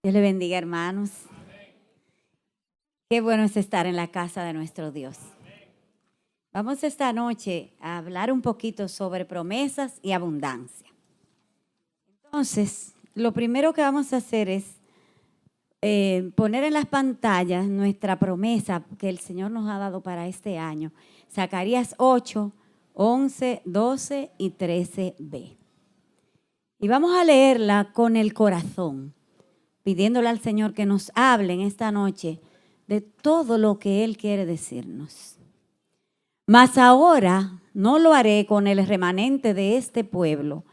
Dios le bendiga, hermanos. Qué bueno es estar en la casa de nuestro Dios. Vamos esta noche a hablar un poquito sobre promesas y abundancia. Entonces, lo primero que vamos a hacer es poner en las pantallas nuestra promesa que el Señor nos ha dado para este año. Zacarías 8, 11, 12 y 13b. Y vamos a leerla con el corazón, pidiéndole al Señor que nos hable en esta noche de todo lo que Él quiere decirnos. Mas ahora no lo haré con el remanente de este pueblo,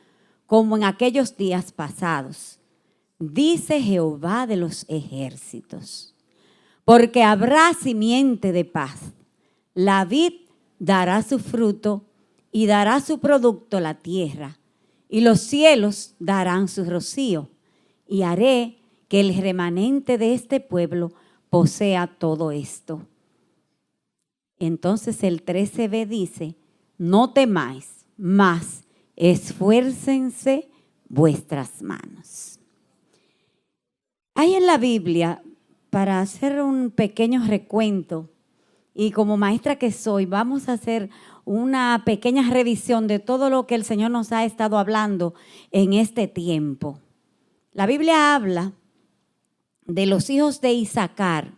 como en aquellos días pasados, dice Jehová de los ejércitos. Porque habrá simiente de paz. La vid dará su fruto y dará su producto la tierra, y los cielos darán su rocío, y haré que el remanente de este pueblo posea todo esto. Entonces el 13b dice: no temáis, mas esfuércense vuestras manos. Hay en la Biblia, para hacer un pequeño recuento, y como maestra que soy, vamos a hacer una pequeña revisión de todo lo que el Señor nos ha estado hablando en este tiempo. La Biblia habla de los hijos de Isaacar.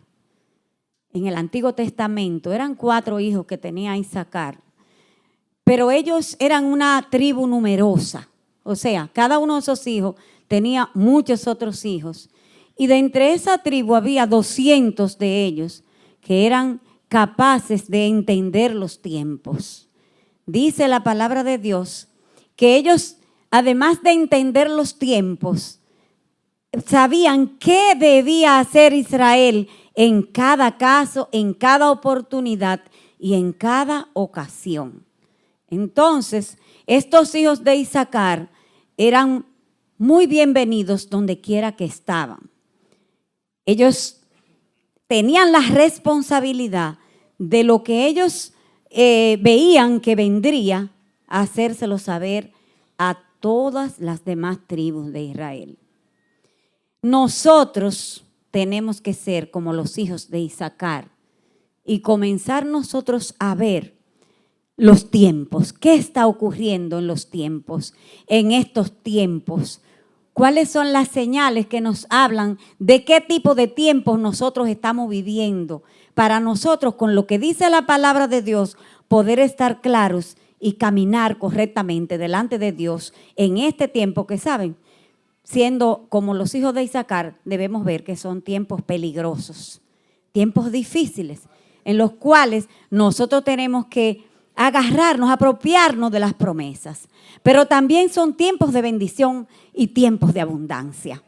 En el Antiguo Testamento eran 4 hijos que tenía Isaacar, pero ellos eran una tribu numerosa. O sea, cada uno de esos hijos tenía muchos otros hijos. Y de entre esa tribu había 200 de ellos que eran capaces de entender los tiempos. Dice la palabra de Dios que ellos, además de entender los tiempos, sabían qué debía hacer Israel en cada caso, en cada oportunidad y en cada ocasión. Entonces, estos hijos de Isaacar eran muy bienvenidos donde quiera que estaban. Ellos tenían la responsabilidad de lo que ellos veían que vendría a hacérselo saber a todas las demás tribus de Israel. Nosotros tenemos que ser como los hijos de Isaacar y comenzar nosotros a ver los tiempos. ¿Qué está ocurriendo en los tiempos, en estos tiempos? ¿Cuáles son las señales que nos hablan de qué tipo de tiempos nosotros estamos viviendo? Para nosotros, con lo que dice la palabra de Dios, poder estar claros y caminar correctamente delante de Dios en este tiempo que, ¿saben? Siendo como los hijos de Isaacar, debemos ver que son tiempos peligrosos, tiempos difíciles, en los cuales nosotros tenemos que agarrarnos, apropiarnos de las promesas. Pero también son tiempos de bendición y tiempos de abundancia.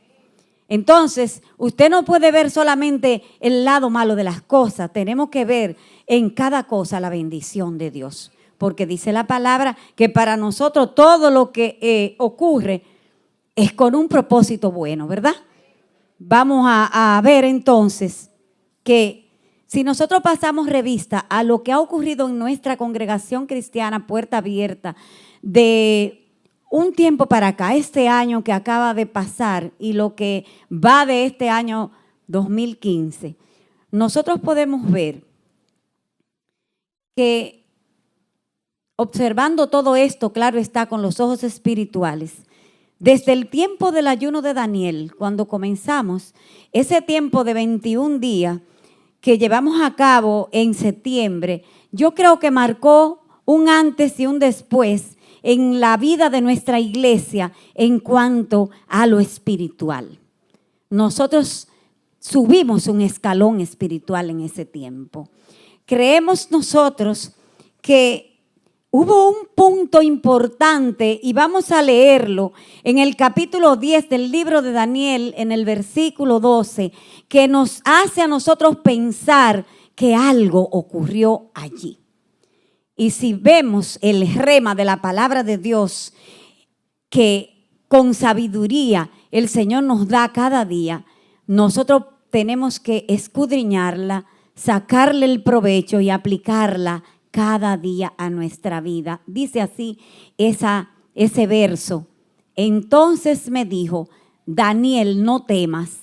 Entonces, usted no puede ver solamente el lado malo de las cosas. Tenemos que ver en cada cosa la bendición de Dios. Porque dice la palabra que para nosotros todo lo que ocurre es con un propósito bueno, ¿verdad? Vamos a ver entonces que si nosotros pasamos revista a lo que ha ocurrido en nuestra congregación cristiana Puerta Abierta de un tiempo para acá, este año que acaba de pasar y lo que va de este año 2015, nosotros podemos ver que observando todo esto, claro está, con los ojos espirituales, desde el tiempo del ayuno de Daniel, cuando comenzamos, ese tiempo de 21 días que llevamos a cabo en septiembre, yo creo que marcó un antes y un después en la vida de nuestra iglesia en cuanto a lo espiritual. Nosotros subimos un escalón espiritual en ese tiempo. Creemos nosotros que hubo un punto importante y vamos a leerlo en el capítulo 10 del libro de Daniel, en el versículo 12, que nos hace a nosotros pensar que algo ocurrió allí. Y si vemos el rema de la palabra de Dios, que con sabiduría el Señor nos da cada día, nosotros tenemos que escudriñarla, sacarle el provecho y aplicarla cada día a nuestra vida. Dice así ese verso: entonces me dijo, Daniel, no temas,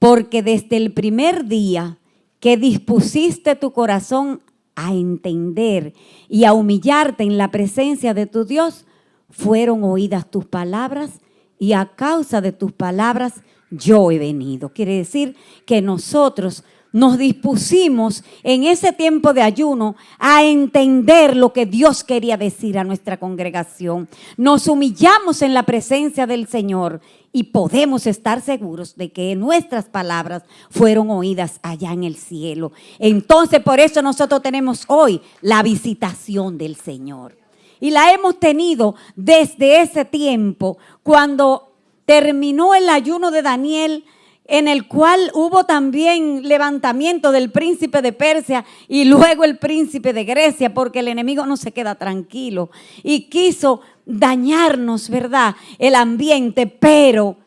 porque desde el primer día que dispusiste tu corazón a entender y a humillarte en la presencia de tu Dios, fueron oídas tus palabras y a causa de tus palabras yo he venido. Quiere decir que nosotros nos dispusimos en ese tiempo de ayuno a entender lo que Dios quería decir a nuestra congregación. Nos humillamos en la presencia del Señor y podemos estar seguros de que nuestras palabras fueron oídas allá en el cielo. Entonces, por eso nosotros tenemos hoy la visitación del Señor. Y la hemos tenido desde ese tiempo, cuando terminó el ayuno de Daniel, en el cual hubo también levantamiento del príncipe de Persia y luego el príncipe de Grecia, porque el enemigo no se queda tranquilo y quiso dañarnos, ¿verdad?, el ambiente, pero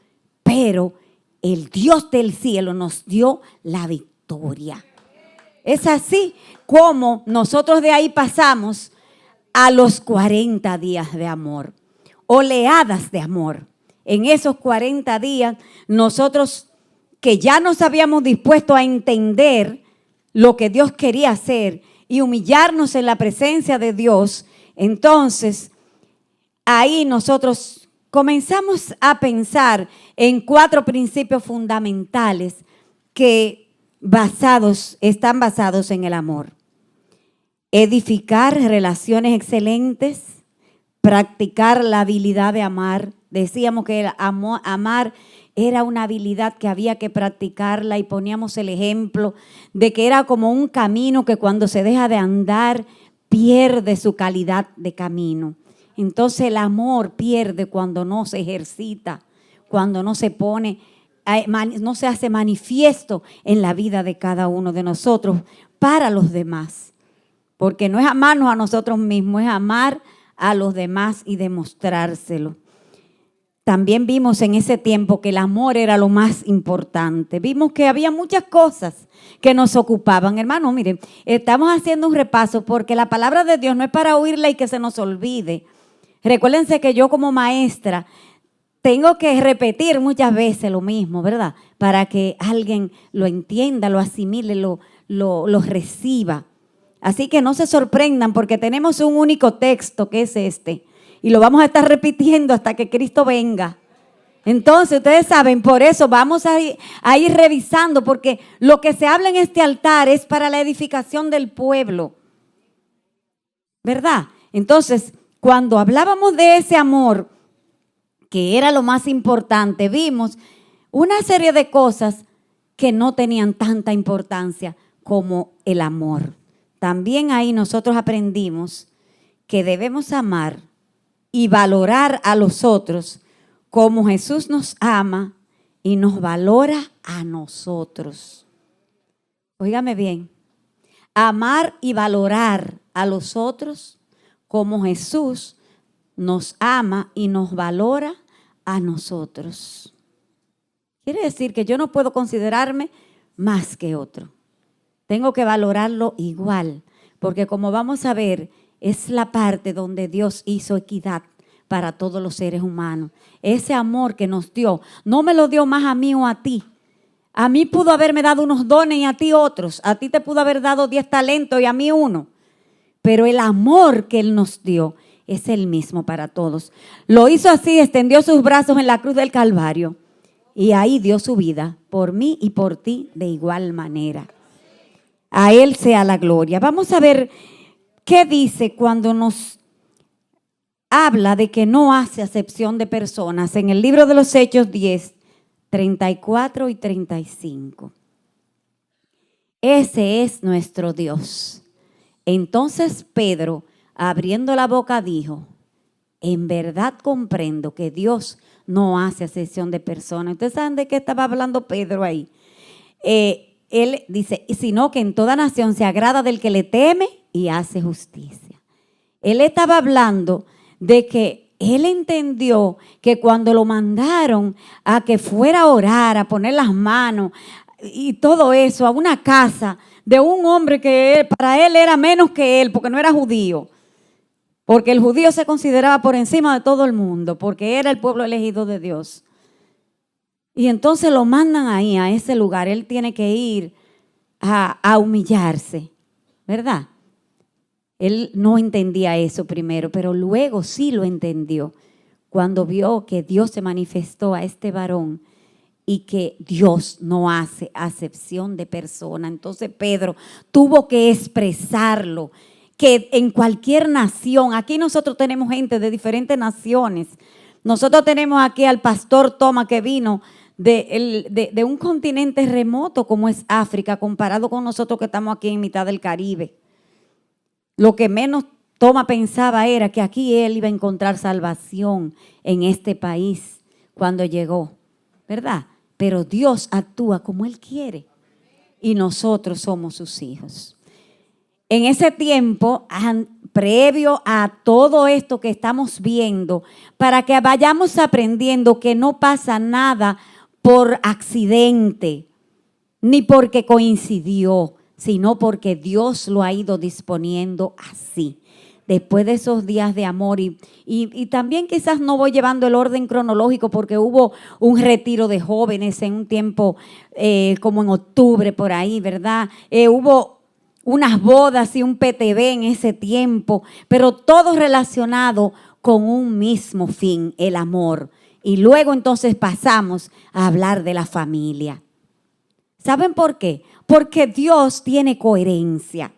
el Dios del cielo nos dio la victoria. Es así como nosotros de ahí pasamos a los 40 días de amor, oleadas de amor. En esos 40 días nosotros, que ya nos habíamos dispuesto a entender lo que Dios quería hacer y humillarnos en la presencia de Dios, entonces ahí nosotros comenzamos a pensar en 4 principios fundamentales que están basados en el amor. Edificar relaciones excelentes, practicar la habilidad de amar. Decíamos que el amar era una habilidad que había que practicarla y poníamos el ejemplo de que era como un camino que cuando se deja de andar pierde su calidad de camino. Entonces el amor pierde cuando no se ejercita, cuando no se pone, no se hace manifiesto en la vida de cada uno de nosotros para los demás. Porque no es amarnos a nosotros mismos, es amar a los demás y demostrárselo. También vimos en ese tiempo que el amor era lo más importante. Vimos que había muchas cosas que nos ocupaban. Hermano, miren, estamos haciendo un repaso porque la palabra de Dios no es para oírla y que se nos olvide. Recuérdense que yo como maestra tengo que repetir muchas veces lo mismo, ¿verdad? Para que alguien lo entienda, lo asimile, lo reciba. Así que no se sorprendan porque tenemos un único texto que es este. Y lo vamos a estar repitiendo hasta que Cristo venga. Entonces, ustedes saben, por eso vamos a ir revisando, porque lo que se habla en este altar es para la edificación del pueblo, ¿verdad? Entonces, cuando hablábamos de ese amor, que era lo más importante, vimos una serie de cosas que no tenían tanta importancia como el amor. También ahí nosotros aprendimos que debemos amar y valorar a los otros como Jesús nos ama y nos valora a nosotros. Óigame bien, amar y valorar a los otros como Jesús nos ama y nos valora a nosotros. Quiere decir que yo no puedo considerarme más que otro. Tengo que valorarlo igual, porque como vamos a ver, es la parte donde Dios hizo equidad para todos los seres humanos. Ese amor que nos dio, no me lo dio más a mí o a ti. A mí pudo haberme dado unos dones y a ti otros. A ti te pudo haber dado 10 talentos y a mí 1. Pero el amor que Él nos dio es el mismo para todos. Lo hizo así, extendió sus brazos en la cruz del Calvario y ahí dio su vida por mí y por ti de igual manera. A Él sea la gloria. Vamos a ver qué dice cuando nos habla de que no hace acepción de personas en el libro de los Hechos 10, 34 y 35. Ese es nuestro Dios. Entonces Pedro, abriendo la boca, dijo: en verdad comprendo que Dios no hace acepción de personas. ¿Ustedes saben de qué estaba hablando Pedro ahí? Él dice, sino que en toda nación se agrada del que le teme y hace justicia. Él estaba hablando de que él entendió que cuando lo mandaron a que fuera a orar, a poner las manos y todo eso, a una casa de un hombre que para él era menos que él, porque no era judío, porque el judío se consideraba por encima de todo el mundo, porque era el pueblo elegido de Dios. Y entonces lo mandan ahí, a ese lugar. Él tiene que ir a humillarse, ¿verdad? Él no entendía eso primero, pero luego sí lo entendió cuando vio que Dios se manifestó a este varón y que Dios no hace acepción de persona. Entonces Pedro tuvo que expresarlo, que en cualquier nación, aquí nosotros tenemos gente de diferentes naciones. Nosotros tenemos aquí al pastor Toma que vino de un continente remoto como es África, comparado con nosotros que estamos aquí en mitad del Caribe. Lo que menos Toma pensaba era que aquí él iba a encontrar salvación en este país cuando llegó, ¿verdad? Pero Dios actúa como Él quiere y nosotros somos sus hijos. En ese tiempo, previo a todo esto que estamos viendo, para que vayamos aprendiendo que no pasa nada por accidente, ni porque coincidió, sino porque Dios lo ha ido disponiendo así. Después de esos días de amor y también quizás no voy llevando el orden cronológico porque hubo un retiro de jóvenes en un tiempo como en octubre por ahí, ¿verdad? Hubo unas bodas y un PTV en ese tiempo, pero todo relacionado con un mismo fin, el amor. Y luego entonces pasamos a hablar de la familia. ¿Saben por qué? Porque Dios tiene coherencia.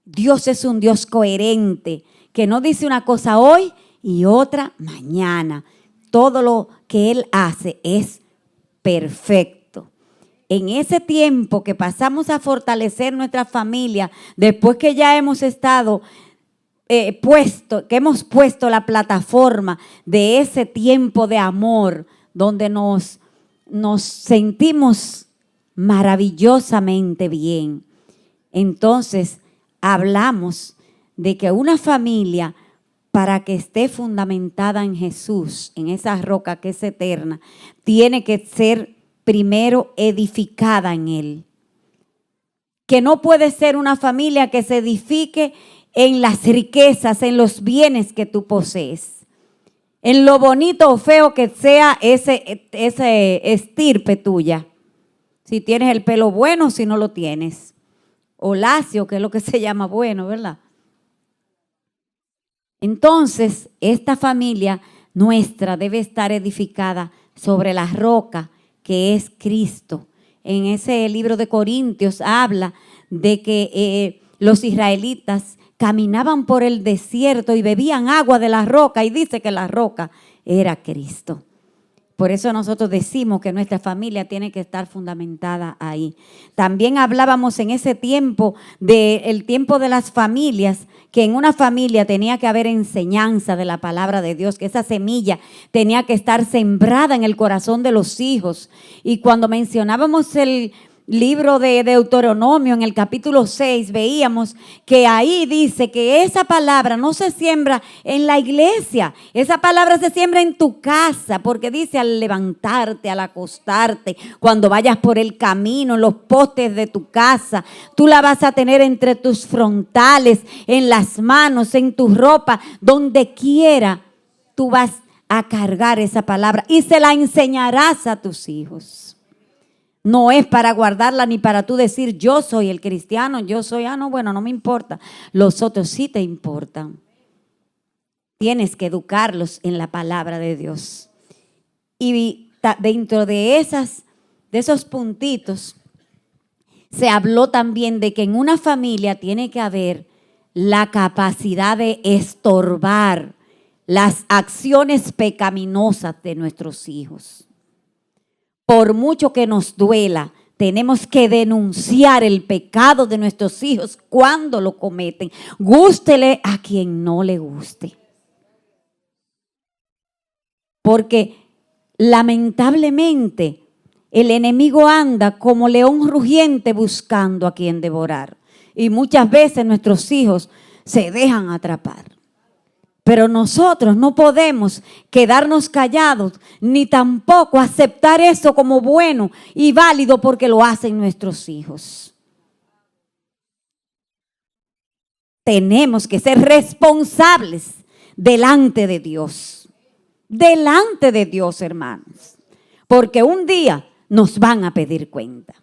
Dios es un Dios coherente, que no dice una cosa hoy y otra mañana. Todo lo que Él hace es perfecto. En ese tiempo que pasamos a fortalecer nuestra familia, después que ya hemos estado que hemos puesto la plataforma de ese tiempo de amor, donde nos sentimos maravillosamente bien. Entonces, hablamos de que una familia, para que esté fundamentada en Jesús, en esa roca que es eterna, tiene que ser primero edificada en Él. Que no puede ser una familia que se edifique en las riquezas, en los bienes que tú posees, en lo bonito o feo que sea ese estirpe tuya. Si tienes el pelo bueno, si no lo tienes. O lacio, que es lo que se llama bueno, ¿verdad? Entonces, esta familia nuestra debe estar edificada sobre la roca que es Cristo. En ese libro de Corintios habla de que los israelitas caminaban por el desierto y bebían agua de la roca y dice que la roca era Cristo. Por eso nosotros decimos que nuestra familia tiene que estar fundamentada ahí. También hablábamos en ese tiempo del tiempo de las familias, que en una familia tenía que haber enseñanza de la palabra de Dios, que esa semilla tenía que estar sembrada en el corazón de los hijos. Y cuando mencionábamos el libro de Deuteronomio, en el capítulo 6, veíamos que ahí dice que esa palabra no se siembra en la iglesia, esa palabra se siembra en tu casa, porque dice al levantarte, al acostarte, cuando vayas por el camino, en los postes de tu casa, tú la vas a tener entre tus frontales, en las manos, en tu ropa, donde quiera tú vas a cargar esa palabra y se la enseñarás a tus hijos. No es para guardarla ni para tú decir yo soy el cristiano, yo soy, no me importa. Los otros sí te importan. Tienes que educarlos en la palabra de Dios. Y dentro de esos puntitos se habló también de que en una familia tiene que haber la capacidad de estorbar las acciones pecaminosas de nuestros hijos. Por mucho que nos duela, tenemos que denunciar el pecado de nuestros hijos cuando lo cometen. Gústele a quien no le guste. Porque lamentablemente el enemigo anda como león rugiente buscando a quien devorar. Y muchas veces nuestros hijos se dejan atrapar. Pero nosotros no podemos quedarnos callados ni tampoco aceptar eso como bueno y válido porque lo hacen nuestros hijos. Tenemos que ser responsables delante de Dios. Delante de Dios, hermanos. porque un día nos van a pedir cuenta.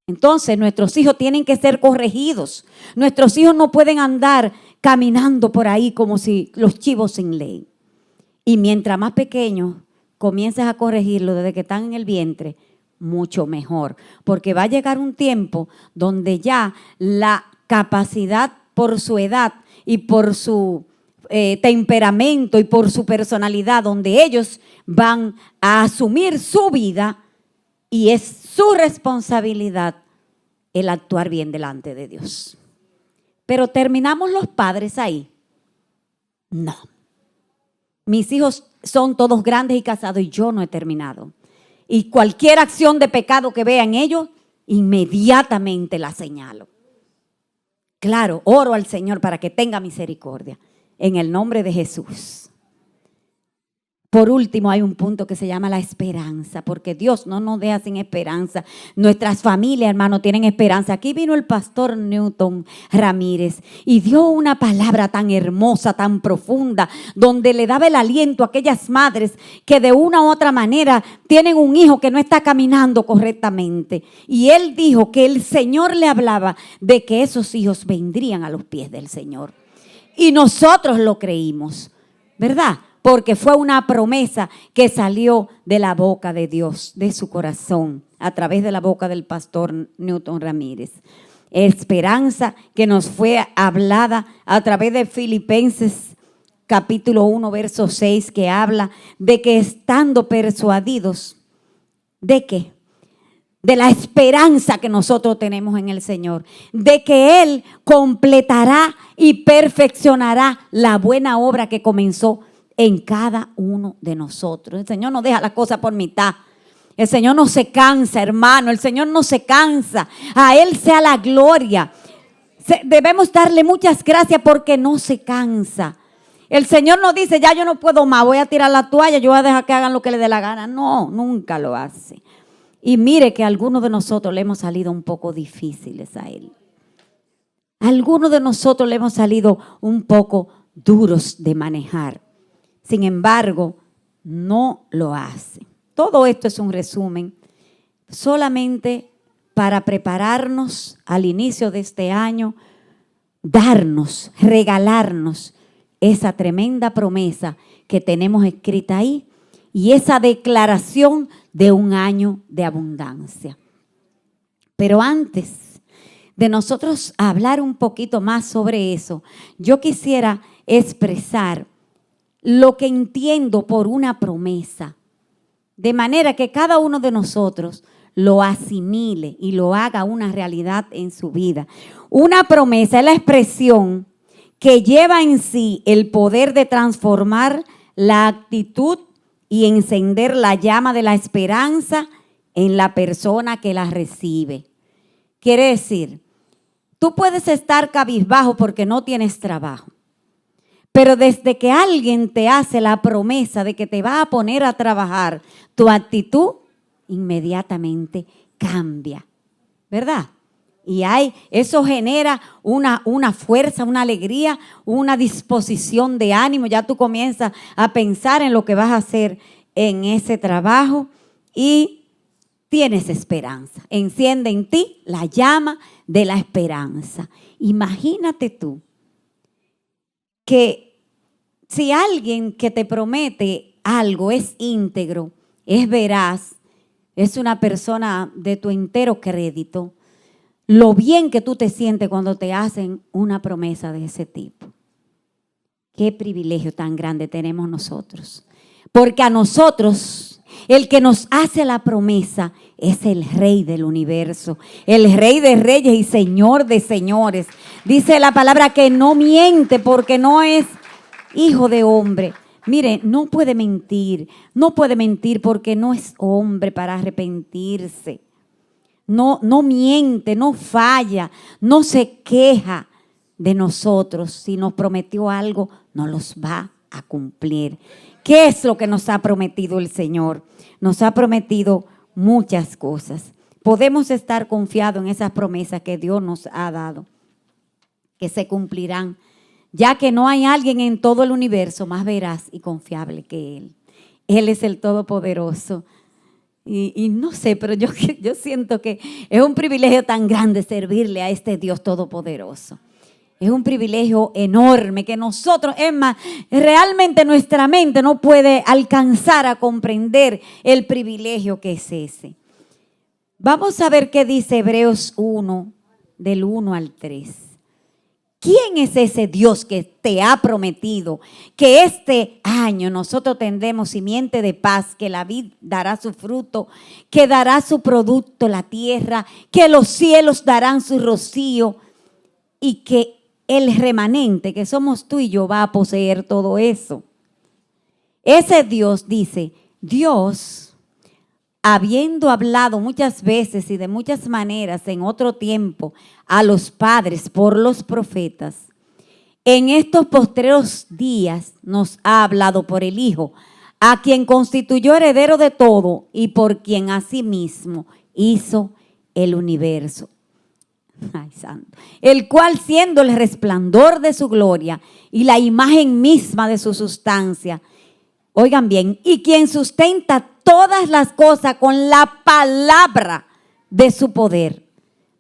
Entonces nuestros hijos tienen que ser corregidos. Nuestros hijos no pueden andar caminando por ahí como si los chivos sin ley. Y mientras más pequeños comiences a corregirlo desde que están en el vientre, mucho mejor. Porque va a llegar un tiempo donde ya la capacidad por su edad y por su temperamento y por su personalidad, donde ellos van a asumir su vida y es su responsabilidad el actuar bien delante de Dios. Pero ¿terminamos los padres ahí? No. Mis hijos son todos grandes y casados y yo no he terminado. Y cualquier acción de pecado que vea en ellos, inmediatamente la señalo. Claro, oro al Señor para que tenga misericordia. En el nombre de Jesús. Por último, hay un punto que se llama la esperanza, porque Dios no nos deja sin esperanza. Nuestras familias, hermanos, tienen esperanza. Aquí vino el pastor Newton Ramírez y dio una palabra tan hermosa, tan profunda, donde le daba el aliento a aquellas madres que de una u otra manera tienen un hijo que no está caminando correctamente. Y él dijo que el Señor le hablaba de que esos hijos vendrían a los pies del Señor. Y nosotros lo creímos, ¿verdad? Porque fue una promesa que salió de la boca de Dios, de su corazón, a través de la boca del pastor Newton Ramírez. Esperanza que nos fue hablada a través de Filipenses capítulo 1, verso 6, que habla de que estando persuadidos, ¿de qué? De la esperanza que nosotros tenemos en el Señor, de que Él completará y perfeccionará la buena obra que comenzó en cada uno de nosotros. El Señor no deja la cosa por mitad. El Señor no se cansa, hermano. El Señor no se cansa. A Él sea la gloria. Debemos darle muchas gracias porque no se cansa. El Señor no dice, ya yo no puedo más, voy a tirar la toalla, yo voy a dejar que hagan lo que les dé la gana. No, nunca lo hace. Y mire que a algunos de nosotros le hemos salido un poco difíciles a Él. A algunos de nosotros le hemos salido un poco duros de manejar. Sin embargo, no lo hace. Todo esto es un resumen solamente para prepararnos al inicio de este año, darnos, regalarnos esa tremenda promesa que tenemos escrita ahí y esa declaración de un año de abundancia. Pero antes de nosotros hablar un poquito más sobre eso, yo quisiera expresar lo que entiendo por una promesa, de manera que cada uno de nosotros lo asimile y lo haga una realidad en su vida. Una promesa es la expresión que lleva en sí el poder de transformar la actitud y encender la llama de la esperanza en la persona que la recibe. Quiere decir, tú puedes estar cabizbajo porque no tienes trabajo. Pero desde que alguien te hace la promesa de que te va a poner a trabajar, tu actitud inmediatamente cambia, ¿verdad? Y eso genera una fuerza, una alegría, una disposición de ánimo. Ya tú comienzas a pensar en lo que vas a hacer en ese trabajo y tienes esperanza. Enciende en ti la llama de la esperanza. Imagínate tú que si alguien que te promete algo es íntegro, es veraz, es una persona de tu entero crédito, lo bien que tú te sientes cuando te hacen una promesa de ese tipo. Qué privilegio tan grande tenemos nosotros. Porque a nosotros, el que nos hace la promesa es el Rey del universo, el Rey de reyes y Señor de señores. Dice la palabra que no miente porque no es hijo de hombre. Mire, no puede mentir porque no es hombre para arrepentirse. No miente, no falla, no se queja de nosotros. Si nos prometió algo, nos los va a cumplir. ¿Qué es lo que nos ha prometido el Señor? Nos ha prometido muchas cosas. Podemos estar confiados en esas promesas que Dios nos ha dado, que se cumplirán, ya que no hay alguien en todo el universo más veraz y confiable que Él. Él es el Todopoderoso. Y no sé, pero yo siento que es un privilegio tan grande servirle a este Dios todopoderoso. Es un privilegio enorme que nosotros, es más, realmente nuestra mente no puede alcanzar a comprender el privilegio que es ese. Vamos a ver qué dice Hebreos 1, del 1 al 3. ¿Quién es ese Dios que te ha prometido que este año nosotros tendremos simiente de paz, que la vid dará su fruto, que dará su producto la tierra, que los cielos darán su rocío y que el remanente, que somos tú y yo, va a poseer todo eso? Ese Dios dice, Dios, habiendo hablado muchas veces y de muchas maneras en otro tiempo a los padres por los profetas, en estos postreros días nos ha hablado por el Hijo, a quien constituyó heredero de todo y por quien asimismo hizo el universo. Ay, santo. El cual, siendo el resplandor de su gloria y la imagen misma de su sustancia, oigan bien, y quien sustenta todas las cosas con la palabra de su poder,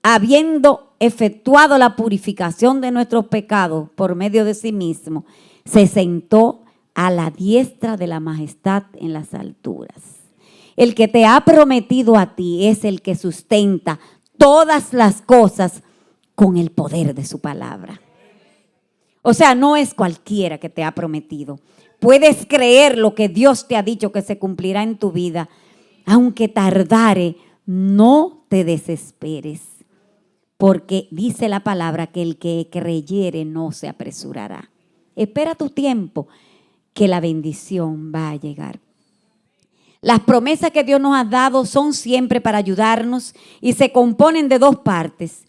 habiendo efectuado la purificación de nuestros pecados por medio de sí mismo, se sentó a la diestra de la majestad en las alturas. El que te ha prometido a ti es el que sustenta todas las cosas con el poder de su palabra. O sea, no es cualquiera que te ha prometido. Puedes creer lo que Dios te ha dicho que se cumplirá en tu vida. Aunque tardare, no te desesperes. Porque dice la palabra que el que creyere no se apresurará. Espera tu tiempo, que la bendición va a llegar. Las promesas que Dios nos ha dado son siempre para ayudarnos y se componen de dos partes.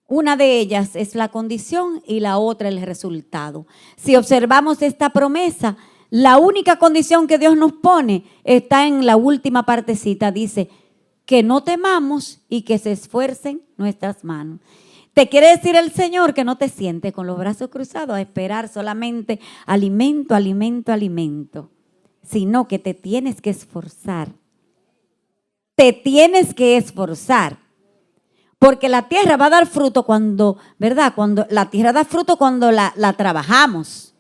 Una de ellas es la condición y la otra el resultado. Si observamos esta promesa, la única condición que Dios nos pone está en la última partecita. Dice que no temamos y que se esfuercen nuestras manos. Te quiere decir el Señor que no te sientes con los brazos cruzados a esperar solamente alimento, alimento, alimento, sino que te tienes que esforzar. Te tienes que esforzar. Porque la tierra va a dar fruto cuando, ¿verdad? Cuando la tierra da fruto cuando la trabajamos,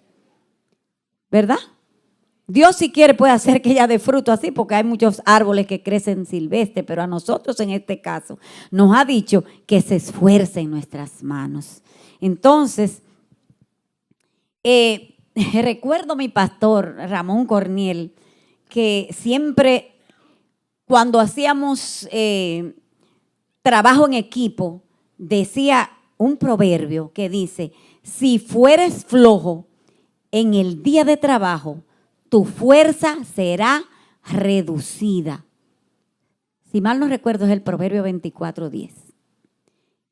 ¿verdad? Dios si quiere puede hacer que ella dé fruto así, porque hay muchos árboles que crecen silvestres, pero a nosotros en este caso nos ha dicho que se esfuerce en nuestras manos. Entonces, recuerdo a mi pastor Ramón Corniel, que siempre cuando hacíamos trabajo en equipo, decía un proverbio que dice, si fueres flojo en el día de trabajo, tu fuerza será reducida. Si mal no recuerdo es el proverbio 24:10.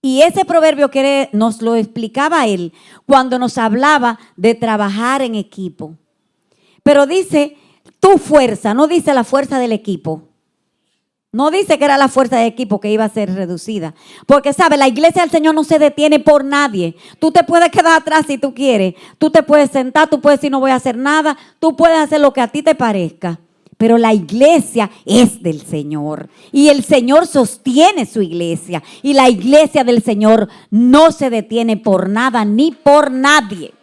Y ese proverbio que nos lo explicaba él cuando nos hablaba de trabajar en equipo. Pero dice tu fuerza, no dice la fuerza del equipo. No dice que era la fuerza de equipo que iba a ser reducida. Porque, ¿sabe? La iglesia del Señor no se detiene por nadie. Tú te puedes quedar atrás si tú quieres. Tú te puedes sentar, tú puedes decir no voy a hacer nada. Tú puedes hacer lo que a ti te parezca. Pero la iglesia es del Señor. Y el Señor sostiene su iglesia. Y la iglesia del Señor no se detiene por nada ni por nadie.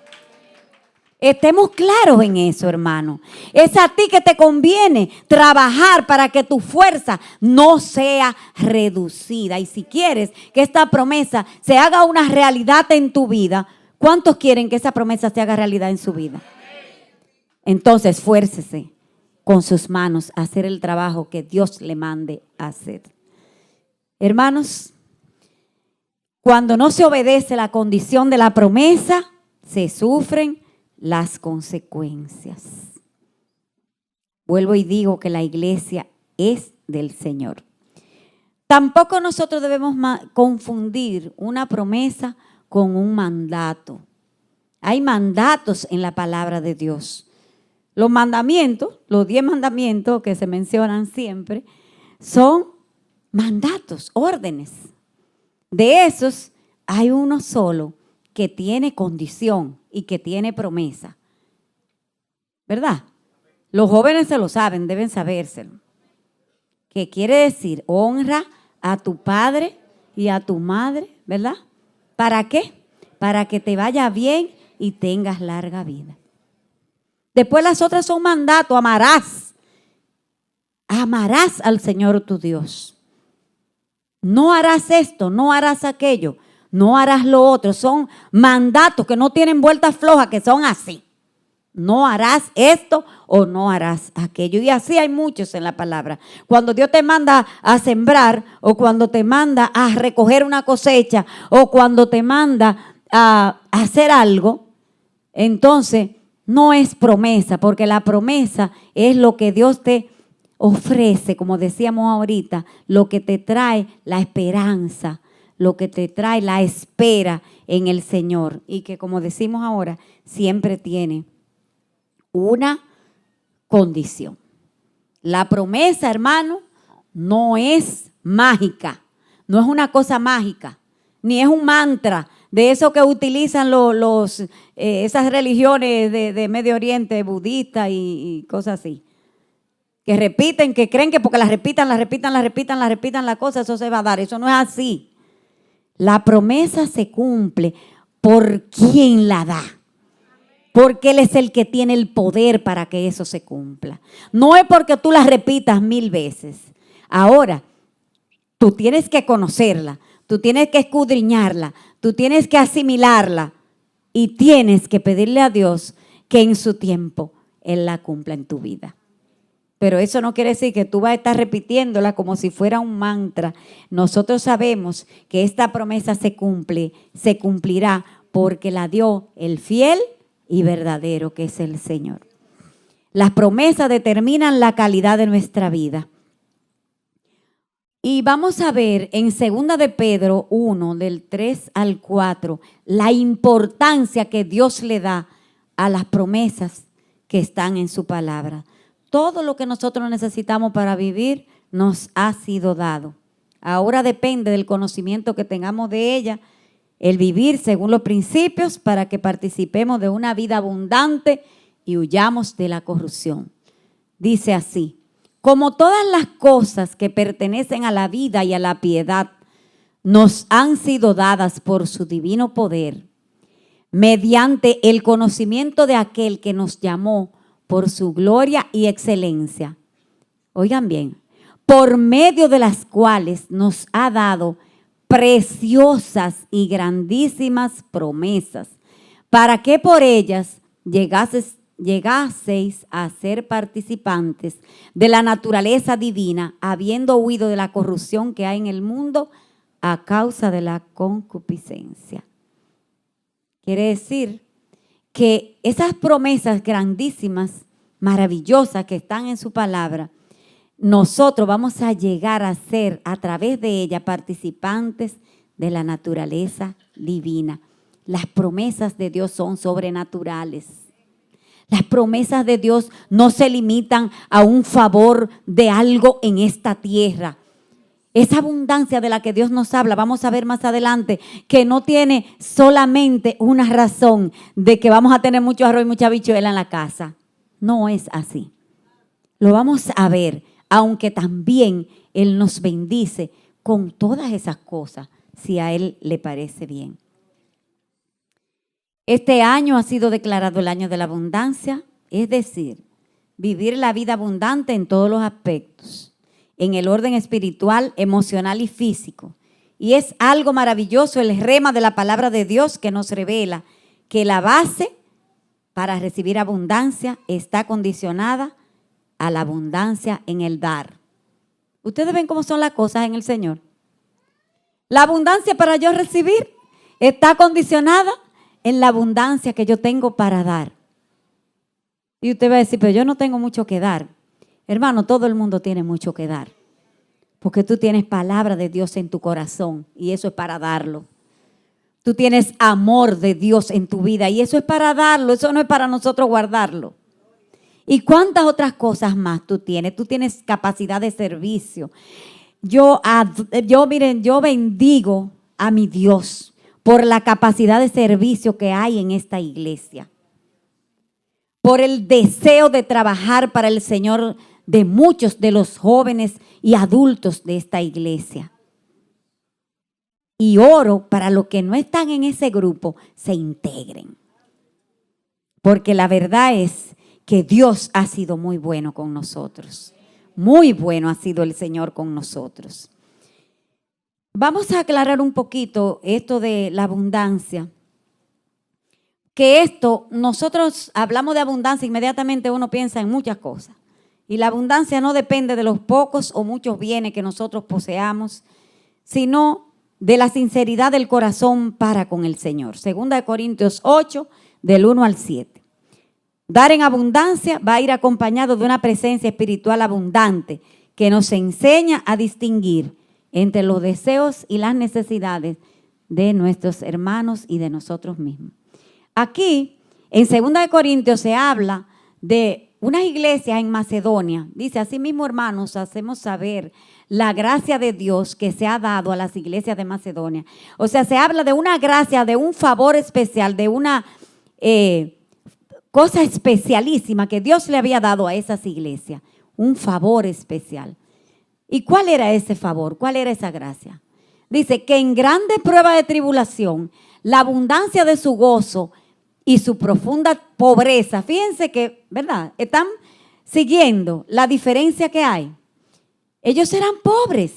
Estemos claros en eso, hermano. Es a ti que te conviene trabajar para que tu fuerza no sea reducida. Y si quieres que esta promesa se haga una realidad en tu vida, ¿cuántos quieren que esa promesa se haga realidad en su vida? Entonces, esfuércese con sus manos a hacer el trabajo que Dios le mande a hacer. Hermanos, cuando no se obedece la condición de la promesa, se sufren las consecuencias. Vuelvo y digo que la iglesia es del Señor. Tampoco nosotros debemos confundir una promesa con un mandato. Hay mandatos en la palabra de Dios. Los mandamientos, los 10 mandamientos que se mencionan siempre, son mandatos, órdenes. De esos hay uno solo que tiene condición y que tiene promesa, ¿verdad? Los jóvenes se lo saben, deben sabérselo. Que quiere decir, honra a tu padre y a tu madre, ¿verdad? ¿Para qué? Para que te vaya bien y tengas larga vida. Después las otras son mandatos, amarás. Amarás al Señor tu Dios. No harás esto, no harás aquello, no harás lo otro. Son mandatos que no tienen vueltas flojas, que son así. No harás esto o no harás aquello. Y así hay muchos en la palabra. Cuando Dios te manda a sembrar o cuando te manda a recoger una cosecha o cuando te manda a hacer algo, entonces no es promesa, porque la promesa es lo que Dios te ofrece, como decíamos ahorita, lo que te trae la esperanza, lo que te trae la espera en el Señor y que, como decimos ahora, siempre tiene una condición. La promesa, hermano, no es mágica, no es una cosa mágica, ni es un mantra de eso que utilizan esas religiones de Medio Oriente, budistas y cosas así. Que repiten, que creen que porque las repitan la cosa, eso se va a dar. Eso no es así. La promesa se cumple por quien la da. Porque Él es el que tiene el poder para que eso se cumpla. No es porque tú la repitas 1000 veces. Ahora, tú tienes que conocerla, tú tienes que escudriñarla, tú tienes que asimilarla y tienes que pedirle a Dios que en su tiempo Él la cumpla en tu vida. Pero eso no quiere decir que tú vas a estar repitiéndola como si fuera un mantra. Nosotros sabemos que esta promesa se cumplirá porque la dio el fiel y verdadero que es el Señor. Las promesas determinan la calidad de nuestra vida. Y vamos a ver en 2 de Pedro 1, del 3 al 4, la importancia que Dios le da a las promesas que están en su palabra. Todo lo que nosotros necesitamos para vivir nos ha sido dado. Ahora depende del conocimiento que tengamos de ella, el vivir según los principios para que participemos de una vida abundante y huyamos de la corrupción. Dice así: como todas las cosas que pertenecen a la vida y a la piedad nos han sido dadas por su divino poder, mediante el conocimiento de aquel que nos llamó por su gloria y excelencia. Oigan bien, por medio de las cuales nos ha dado preciosas y grandísimas promesas, para que por ellas llegaseis a ser participantes de la naturaleza divina, habiendo huido de la corrupción que hay en el mundo a causa de la concupiscencia. Quiere decir que esas promesas grandísimas, maravillosas que están en su palabra, nosotros vamos a llegar a ser a través de ella participantes de la naturaleza divina. Las promesas de Dios son sobrenaturales. Las promesas de Dios no se limitan a un favor de algo en esta tierra. Esa abundancia de la que Dios nos habla, vamos a ver más adelante, que no tiene solamente una razón de que vamos a tener mucho arroz y mucha habichuela en la casa. No es así. Lo vamos a ver, aunque también Él nos bendice con todas esas cosas, si a Él le parece bien. Este año ha sido declarado el año de la abundancia, es decir, vivir la vida abundante en todos los aspectos, en el orden espiritual, emocional y físico. Y es algo maravilloso el rema de la palabra de Dios que nos revela que la base para recibir abundancia está condicionada a la abundancia en el dar. Ustedes ven cómo son las cosas en el Señor. La abundancia para yo recibir está condicionada en la abundancia que yo tengo para dar. Y usted va a decir, pero yo no tengo mucho que dar. Hermano, todo el mundo tiene mucho que dar. Porque tú tienes palabra de Dios en tu corazón y eso es para darlo. Tú tienes amor de Dios en tu vida y eso es para darlo, eso no es para nosotros guardarlo. ¿Y cuántas otras cosas más tú tienes? Tú tienes capacidad de servicio. Yo bendigo a mi Dios por la capacidad de servicio que hay en esta iglesia. por el deseo de trabajar para el Señor de muchos de los jóvenes y adultos de esta iglesia. Y oro para los que no están en ese grupo se integren. Porque la verdad es que Dios ha sido muy bueno con nosotros. Muy bueno ha sido el Señor con nosotros. Vamos a aclarar un poquito esto de la abundancia. Que esto, nosotros hablamos de abundancia, inmediatamente uno piensa en muchas cosas. Y la abundancia no depende de los pocos o muchos bienes que nosotros poseamos, sino de la sinceridad del corazón para con el Señor. 2 Corintios 8, del 1 al 7. Dar en abundancia va a ir acompañado de una presencia espiritual abundante que nos enseña a distinguir entre los deseos y las necesidades de nuestros hermanos y de nosotros mismos. Aquí, en 2 Corintios se habla de unas iglesias en Macedonia. Dice, asimismo, hermanos, hacemos saber la gracia de Dios que se ha dado a las iglesias de Macedonia. O sea, se habla de una gracia, de un favor especial, de una cosa especialísima que Dios le había dado a esas iglesias. Un favor especial. ¿Y cuál era ese favor? ¿Cuál era esa gracia? Dice que en grande prueba de tribulación, la abundancia de su gozo y su profunda pobreza. Fíjense que, ¿verdad? Están siguiendo la diferencia que hay. Ellos eran pobres,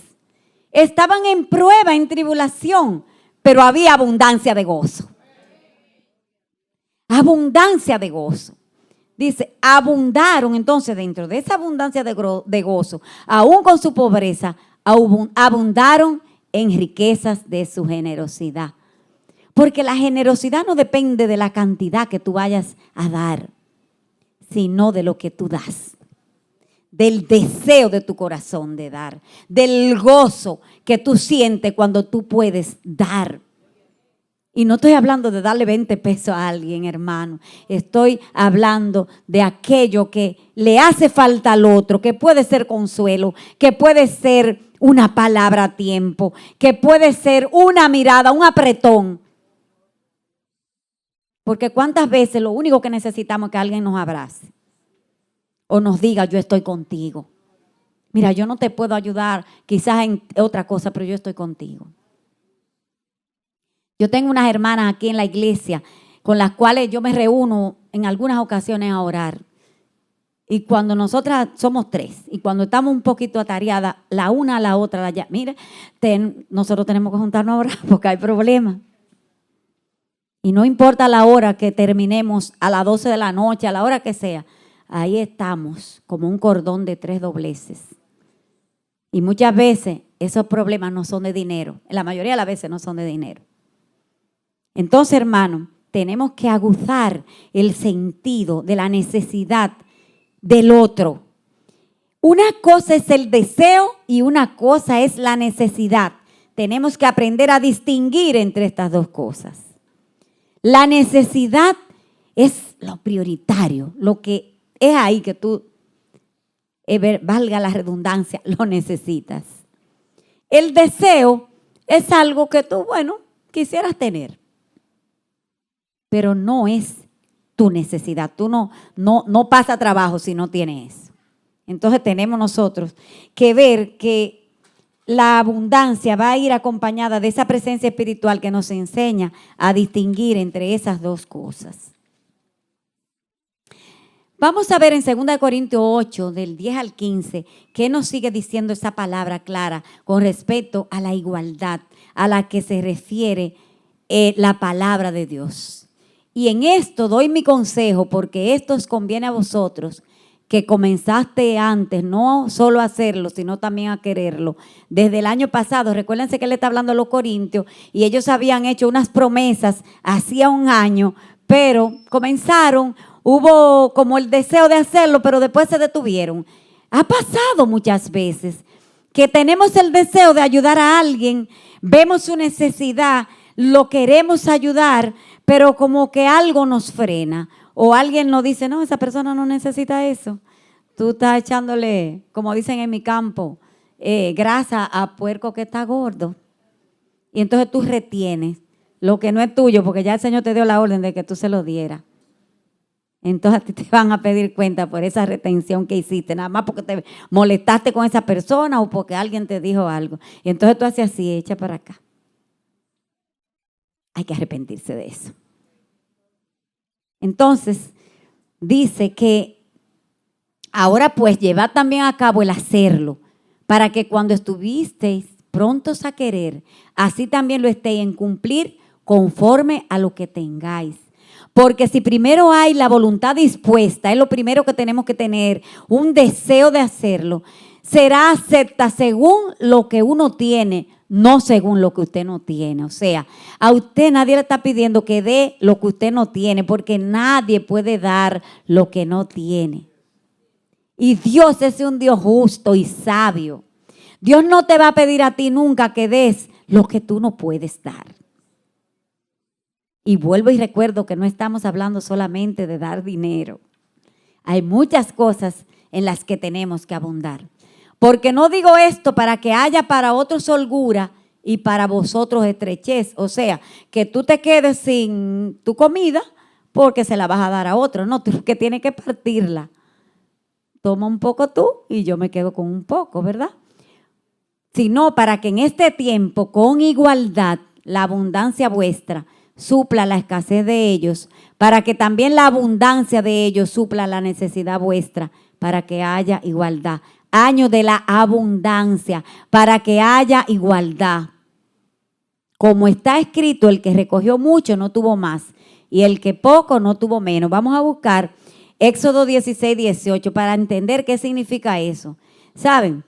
estaban en prueba, en tribulación, pero había abundancia de gozo. Abundancia de gozo. Dice, abundaron entonces dentro de esa abundancia de gozo, aún con su pobreza, abundaron en riquezas de su generosidad. Porque la generosidad no depende de la cantidad que tú vayas a dar, sino de lo que tú das. Del deseo de tu corazón de dar, del gozo que tú sientes cuando tú puedes dar. Y no estoy hablando de darle 20 pesos a alguien, hermano. Estoy hablando de aquello que le hace falta al otro, que puede ser consuelo, que puede ser una palabra a tiempo, que puede ser una mirada, un apretón. Porque cuántas veces lo único que necesitamos es que alguien nos abrace o nos diga, yo estoy contigo. Mira, yo no te puedo ayudar quizás en otra cosa, pero yo estoy contigo. Yo tengo unas hermanas aquí en la iglesia con las cuales yo me reúno en algunas ocasiones a orar. Y cuando nosotras somos 3 y cuando estamos un poquito atareadas, la una a la otra, mire, nosotros tenemos que juntarnos a orar porque hay problemas. Y no importa la hora que terminemos, a las 12 de la noche, a la hora que sea, ahí estamos como un cordón de 3 dobleces. Y muchas veces esos problemas no son de dinero. La mayoría de las veces no son de dinero. Entonces, hermano, tenemos que aguzar el sentido de la necesidad del otro. Una cosa es el deseo y una cosa es la necesidad. Tenemos que aprender a distinguir entre estas dos cosas. La necesidad es lo prioritario, lo que es ahí que tú, valga la redundancia, lo necesitas. El deseo es algo que tú, quisieras tener. Pero no es tu necesidad. Tú no pasa trabajo si no tienes eso. Entonces tenemos nosotros que ver que la abundancia va a ir acompañada de esa presencia espiritual que nos enseña a distinguir entre esas dos cosas. Vamos a ver en 2 Corintios 8, del 10 al 15, qué nos sigue diciendo esa palabra clara con respecto a la igualdad a la que se refiere la palabra de Dios. Y en esto doy mi consejo, porque esto os conviene a vosotros, que comenzaste antes, no solo a hacerlo, sino también a quererlo. Desde el año pasado, recuérdense que él está hablando a los corintios, y ellos habían hecho unas promesas hacía un año, pero comenzaron, hubo como el deseo de hacerlo, pero después se detuvieron. Ha pasado muchas veces que tenemos el deseo de ayudar a alguien, vemos su necesidad, lo queremos ayudar, pero como que algo nos frena o alguien nos dice, no, esa persona no necesita eso. Tú estás echándole, como dicen en mi campo, grasa a puerco que está gordo. Y entonces tú retienes lo que no es tuyo porque ya el Señor te dio la orden de que tú se lo dieras. Entonces a ti te van a pedir cuenta por esa retención que hiciste, nada más porque te molestaste con esa persona o porque alguien te dijo algo. Y entonces tú haces así, echa para acá. Hay que arrepentirse de eso. Entonces, dice que ahora pues llevad también a cabo el hacerlo, para que cuando estuvisteis prontos a querer, así también lo estéis en cumplir conforme a lo que tengáis. Porque si primero hay la voluntad dispuesta, es lo primero que tenemos que tener, un deseo de hacerlo, será acepta según lo que uno tiene, no según lo que usted no tiene. O sea, a usted nadie le está pidiendo que dé lo que usted no tiene, porque nadie puede dar lo que no tiene. Y Dios es un Dios justo y sabio. Dios no te va a pedir a ti nunca que des lo que tú no puedes dar. Y vuelvo y recuerdo que no estamos hablando solamente de dar dinero. Hay muchas cosas en las que tenemos que abundar. Porque no digo esto para que haya para otros holgura y para vosotros estrechez. O sea, que tú te quedes sin tu comida porque se la vas a dar a otro. No, tú que tienes que partirla. Toma un poco tú y yo me quedo con un poco, ¿verdad? Sino para que en este tiempo, con igualdad, la abundancia vuestra supla la escasez de ellos, para que también la abundancia de ellos supla la necesidad vuestra, para que haya igualdad. Año de la abundancia, para que haya igualdad. Como está escrito, el que recogió mucho no tuvo más, y el que poco no tuvo menos. Vamos a buscar Éxodo 16, 18 para entender qué significa eso. ¿Saben?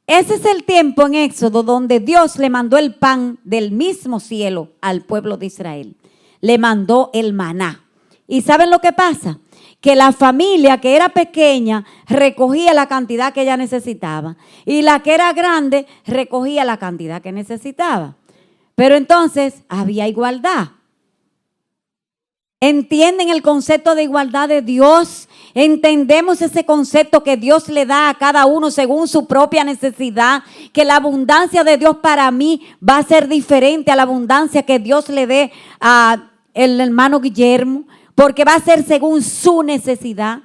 Ese es el tiempo en Éxodo donde Dios le mandó el pan del mismo cielo al pueblo de Israel. Le mandó el maná. ¿Y saben lo que pasa? Que la familia que era pequeña recogía la cantidad que ella necesitaba y la que era grande recogía la cantidad que necesitaba. Pero entonces había igualdad. ¿Entienden el concepto de igualdad de Dios? ¿Entendemos ese concepto que Dios le da a cada uno según su propia necesidad? Que la abundancia de Dios para mí va a ser diferente a la abundancia que Dios le dé a el hermano Guillermo, porque va a ser según su necesidad.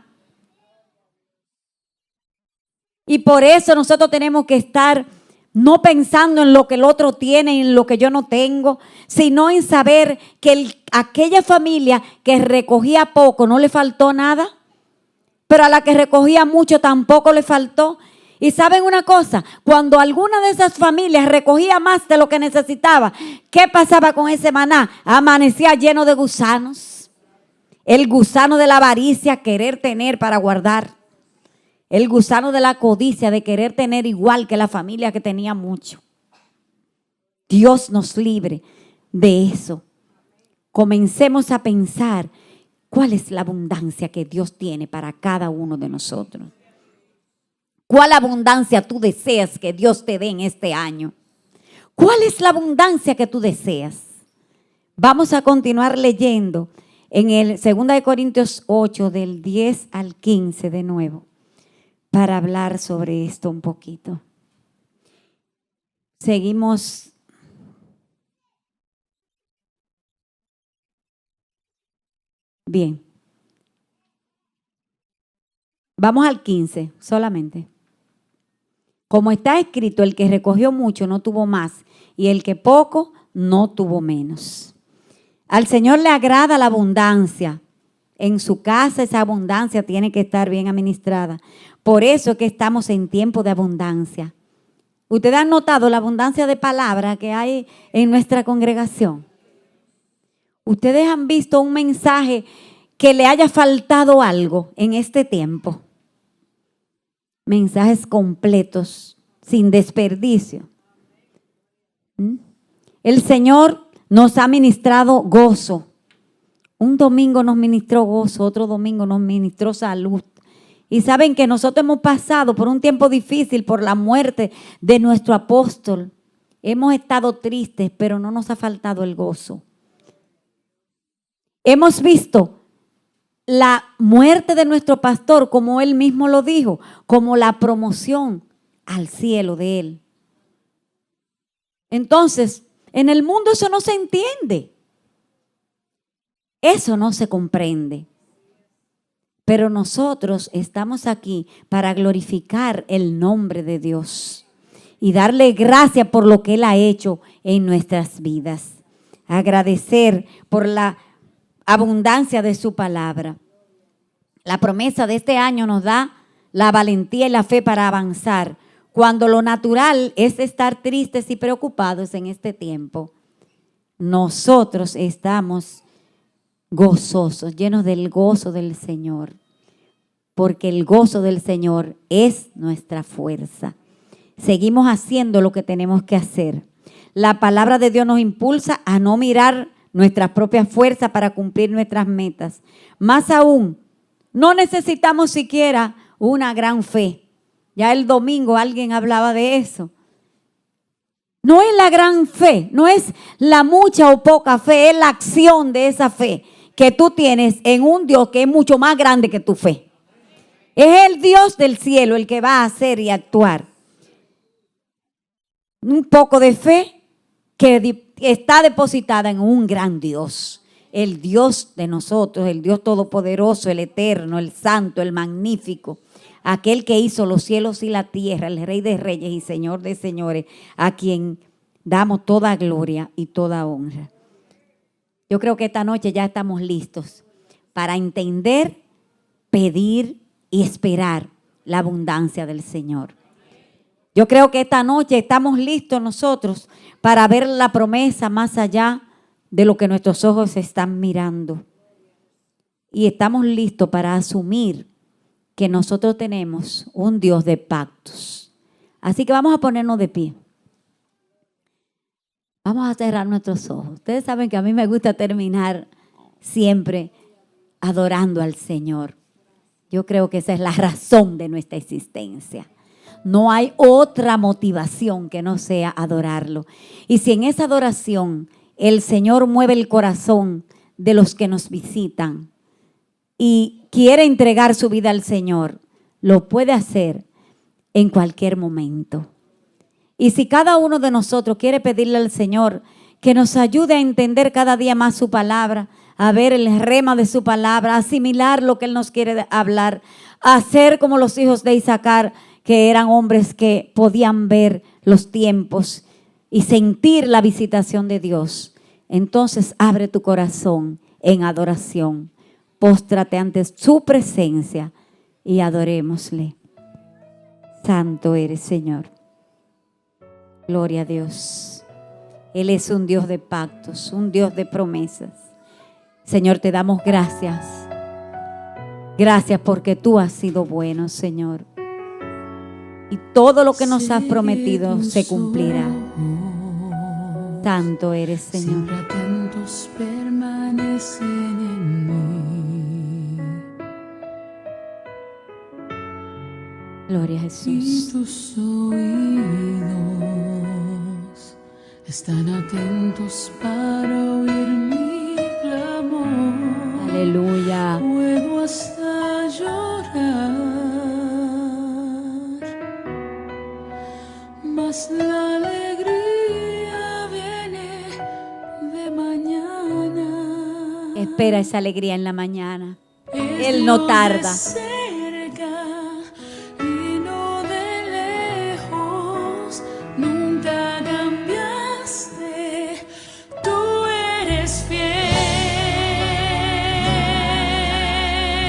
Y por eso nosotros tenemos que estar no pensando en lo que el otro tiene y en lo que yo no tengo, sino en saber que aquella familia que recogía poco no le faltó nada, pero a la que recogía mucho tampoco le faltó. Y saben una cosa, cuando alguna de esas familias recogía más de lo que necesitaba, ¿qué pasaba con ese maná? Amanecía lleno de gusanos. El gusano de la avaricia, querer tener para guardar. El gusano de la codicia, de querer tener igual que la familia que tenía mucho. Dios nos libre de eso. Comencemos a pensar cuál es la abundancia que Dios tiene para cada uno de nosotros. ¿Cuál abundancia tú deseas que Dios te dé en este año? ¿Cuál es la abundancia que tú deseas? Vamos a continuar leyendo en el 2 Corintios 8, del 10 al 15 de nuevo, para hablar sobre esto un poquito. Seguimos. Bien. Vamos al 15 solamente. Como está escrito, el que recogió mucho no tuvo más, y el que poco no tuvo menos. Al Señor le agrada la abundancia. En su casa esa abundancia tiene que estar bien administrada. Por eso es que estamos en tiempo de abundancia. ¿Ustedes han notado la abundancia de palabras que hay en nuestra congregación? ¿Ustedes han visto un mensaje que le haya faltado algo en este tiempo? Mensajes completos, sin desperdicio. El Señor nos ha ministrado gozo. Un domingo nos ministró gozo, otro domingo nos ministró salud. Y saben que nosotros hemos pasado por un tiempo difícil por la muerte de nuestro apóstol. Hemos estado tristes, pero no nos ha faltado el gozo. Hemos visto la muerte de nuestro pastor, como él mismo lo dijo, como la promoción al cielo de él. Entonces, en el mundo eso no se entiende. Eso no se comprende. Pero nosotros estamos aquí para glorificar el nombre de Dios y darle gracias por lo que Él ha hecho en nuestras vidas. Agradecer por la abundancia de su palabra. La promesa de este año nos da la valentía y la fe para avanzar. Cuando lo natural es estar tristes y preocupados en este tiempo, nosotros estamos gozosos, llenos del gozo del Señor, porque el gozo del Señor es nuestra fuerza. Seguimos haciendo lo que tenemos que hacer. La palabra de Dios nos impulsa a no mirar nuestras propias fuerzas para cumplir nuestras metas. Más aún, no necesitamos siquiera una gran fe. Ya el domingo alguien hablaba de eso. No es la gran fe, no es la mucha o poca fe, es la acción de esa fe que tú tienes en un Dios que es mucho más grande que tu fe. Es el Dios del cielo el que va a hacer y actuar. Un poco de fe que está depositada en un gran Dios. El Dios de nosotros, el Dios todopoderoso, el eterno, el santo, el magnífico. Aquel que hizo los cielos y la tierra, el Rey de reyes y Señor de señores, a quien damos toda gloria y toda honra. Yo creo que esta noche ya estamos listos para entender, pedir y esperar la abundancia del Señor. Yo creo que esta noche estamos listos nosotros para ver la promesa más allá de lo que nuestros ojos están mirando. Y estamos listos para asumir que nosotros tenemos un Dios de pactos. Así que vamos a ponernos de pie. Vamos a cerrar nuestros ojos. Ustedes saben que a mí me gusta terminar siempre adorando al Señor. Yo creo que esa es la razón de nuestra existencia. No hay otra motivación que no sea adorarlo. Y si en esa adoración el Señor mueve el corazón de los que nos visitan y quiere entregar su vida al Señor, lo puede hacer en cualquier momento. Y si cada uno de nosotros quiere pedirle al Señor que nos ayude a entender cada día más su palabra, a ver el rema de su palabra, a asimilar lo que Él nos quiere hablar, a ser como los hijos de Isaacar, que eran hombres que podían ver los tiempos y sentir la visitación de Dios. Entonces abre tu corazón en adoración. Póstrate ante su presencia y adorémosle. Santo eres, Señor. Gloria a Dios. Él es un Dios de pactos, un Dios de promesas. Señor, te damos gracias. Gracias porque tú has sido bueno, Señor. Y todo lo que nos has prometido se cumplirá. Santo eres, Señor. Siempre atentos permanecen en mí. Gloria a Jesús. Y tus oídos están atentos para oír mi clamor. Aleluya. Puedo hasta llorar, mas la alegría viene de mañana. Espera esa alegría en la mañana. Él no tarda. Y no de lejos, nunca cambiaste, tú eres fiel.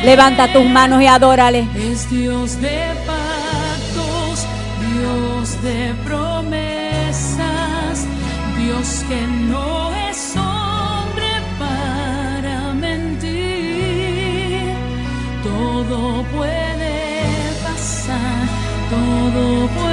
Levanta tus manos y adórale. Es Dios de pactos, Dios de promesas, Dios que no es hombre para mentir. Todo puede pasar, todo puede